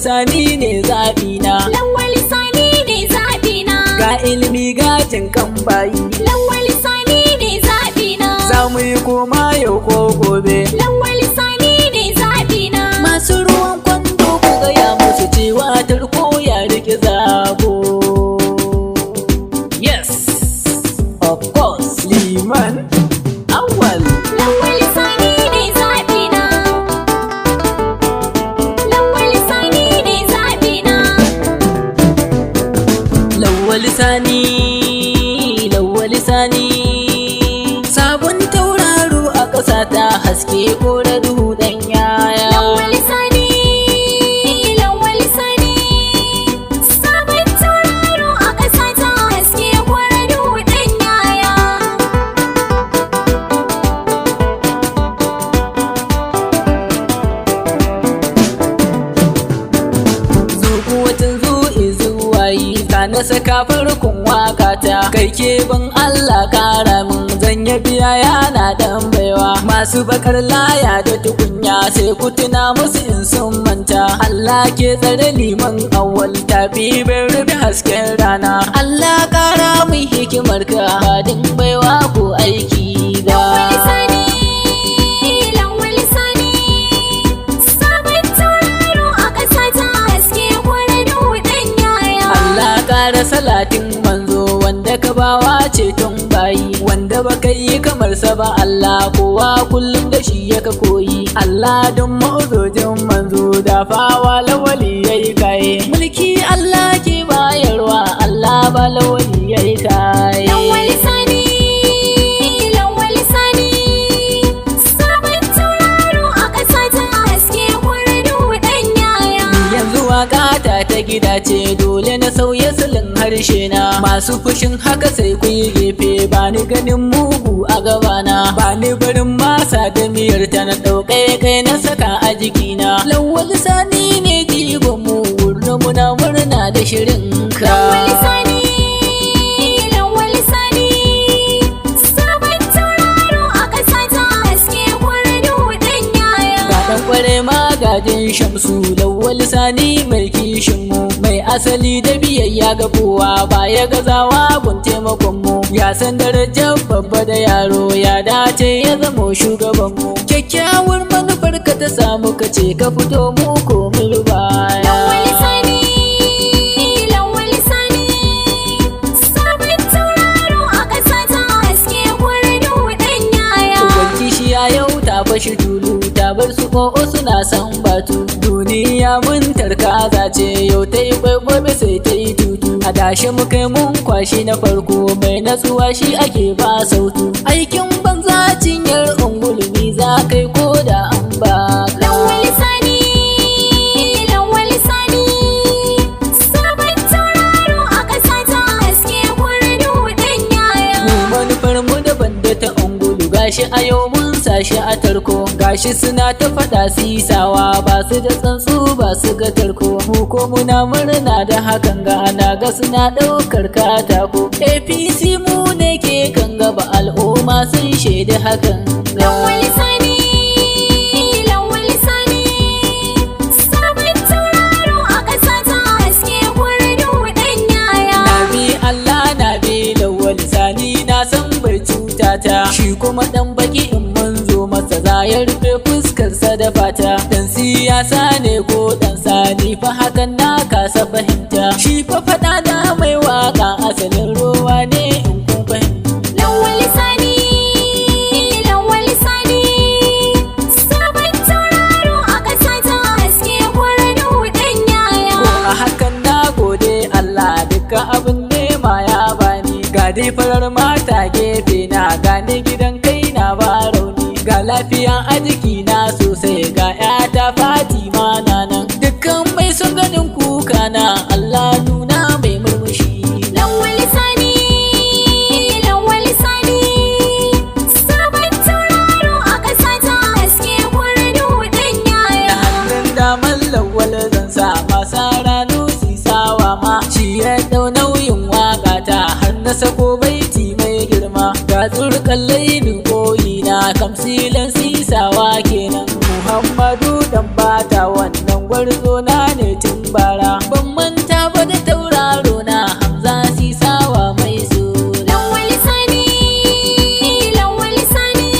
Sani ne zaɓina. Lawal Sani ne zaɓina. Ga ilimi ga jinkan bayi. Lawal Sani ne zaɓina. Za mu yi koma yau ko gobe. Lawal Sani ne zaɓina. Masu ruwan kwando ku gaya musu cewa tarko ya rike zabo. Yes, of course, Liman Awwal. Lawal Sani ne zaɓina. Lawal Sani ne zaɓina. Lawal Sani, Lawal Sani. Sabon tauraro a ƙasa ta haske ko da duhu ɗan yaya. Lawal Sani, Lawal Sani. Sabon tauraro a ƙasa ta haske kwara duhu ɗan yaya. Zuku watan zu'i zuwayi ka na saka farkon waka ta. Kai ke ban Allah kara min zan ya biya yana dan baiwa. Masu bakar laya da tukunya sai ku tuna musu in sun manta. Allah ke tsare Liman Awwal tafi bai rufe hasken rana. Allah kara min hikimar ka ba din baiwa ko aiki ba. Lawal Sani, Lawal Sani. Sabon tauraro a ƙasa ta haske kwara duhu ɗan yaya. Allah ƙara salatin manzo wanda ka bawa ceton bayi, wanda baka yi kamar sa ba Allah kowa kullum da shi yaka koyi. Allah don ma'uzojin manzo da fawa lawali yayi kaye. Mulki Allah ke bayarwa Allah ba lawali yayi kaye. Lawal Sani, Lawal Sani. Sabon tauraro a ƙasa ta haske kwara duhu ɗan yaya. Yanzu waƙa ta gida ce dole na sauya salon harshe na. Masu fushin haka sai ku yi gefe ba ni ganin mugu a gabana. Ba ni barin masa da miyar ta na ɗaukai kai na saka a jikina. Lawal Sani ne jigon mu wurin muna murna da shirin ka. Lawal Sani, Lawal Sani. Sabon tauraro a ƙasa ta haske kwara duhu ɗan yaya. Ga ɗan ƙware magajin Shamsu Lawal Sani mai kishin mu, mai asali da biyayya ga kowa baya gazawa gun taimakon mu. Ya san darajar babba da yaro ya dace ya zamo shugaban mu. Kyakkyawar manufar ka ta samu ka ce ka fito mu ko mu baya. Lawal Sani, Lawal Sani. Sabon tauraro a ƙasa ta haske kwara duhu ɗan yaya. Ubanci shi ya yau ta bashi tulu ta bar su ƙo'o suna san batu. Duniya mun tarkaza ce yau ta yi gobe sai ta yi tutu. A dashe mu kai mun kwashi na farko mai natsuwa shi ake ba sautu. Aikin banza cinyar ungulmi za kai ko da an ba ka. Lawal Sani, Lawal Sani. Sabon tauraro a ƙasa ta haske kwara duhu ɗan yaya. Mu manufar mu daban da ta ungulu gashi a yau mun sashi a tarko. Gashi suna ta faɗa sisawa ba su da tsantsu ba su ga tarko. Mu ko muna murna da hakan ga ana ga suna ɗaukar katako. APC mu ne ke kan gaba al'umma sun shaida hakan ga. Lawal Sani, Lawal Sani. Sabon tauraro a ƙasa ta haske kwara duhu ɗan yaya. Nabi Allah nabi Lawal Sani na san bai cuta ta. Shi kuma ɗan baki in mun zo masa za ya rufe fuskarsa da fata. Dan siyasa ne ko ɗan sani fa hakan na kasa fahimta. Shi fa faɗa da mai waka asalin ruwa ne in kun fahimta. Lawal Sani, Lawal Sani. Sabon tauraro a ƙasa ta haske kwara duhu ɗan yaya. Ko a hakan na gode Allah duka abin nema ya bani. Ga dai farar mata gefe na gane gidan kai na ba rauni. Ga lafiya a jikina sosai ga 'yata Fatima na nan. Dukkan mai son ganin kuka na Allah nuna mai murmushi. Lawal Sani, Lawal Sani. Sabon tauraro a ƙasa ta haske kwara duhu ɗan yaya. Da hannun daman Lawal zan sa masa ranu sisawa ma. Shi ya ɗau nauyin waƙa ta har na sako baiti mai girma. Ga tsurkan lainin koyi na kamsilan sisawa kenan. Muhammadu dan bata wannan gwarzo na ne tun bara. Ban manta ba da tauraro na Hamza Sisawa mai suna. Lawal Sani, Lawal Sani,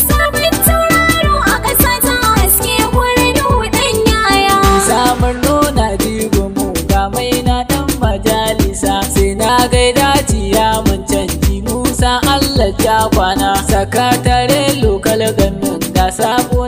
sabon tauraro a ƙasa ta haske kwardo ɗan yaya. Samar nuna jigo mu ga mai na ɗan majalisa. Sai na gaida ciya mun canji Musa Allah ja kwana. Sakatare lokal gamin ga sabo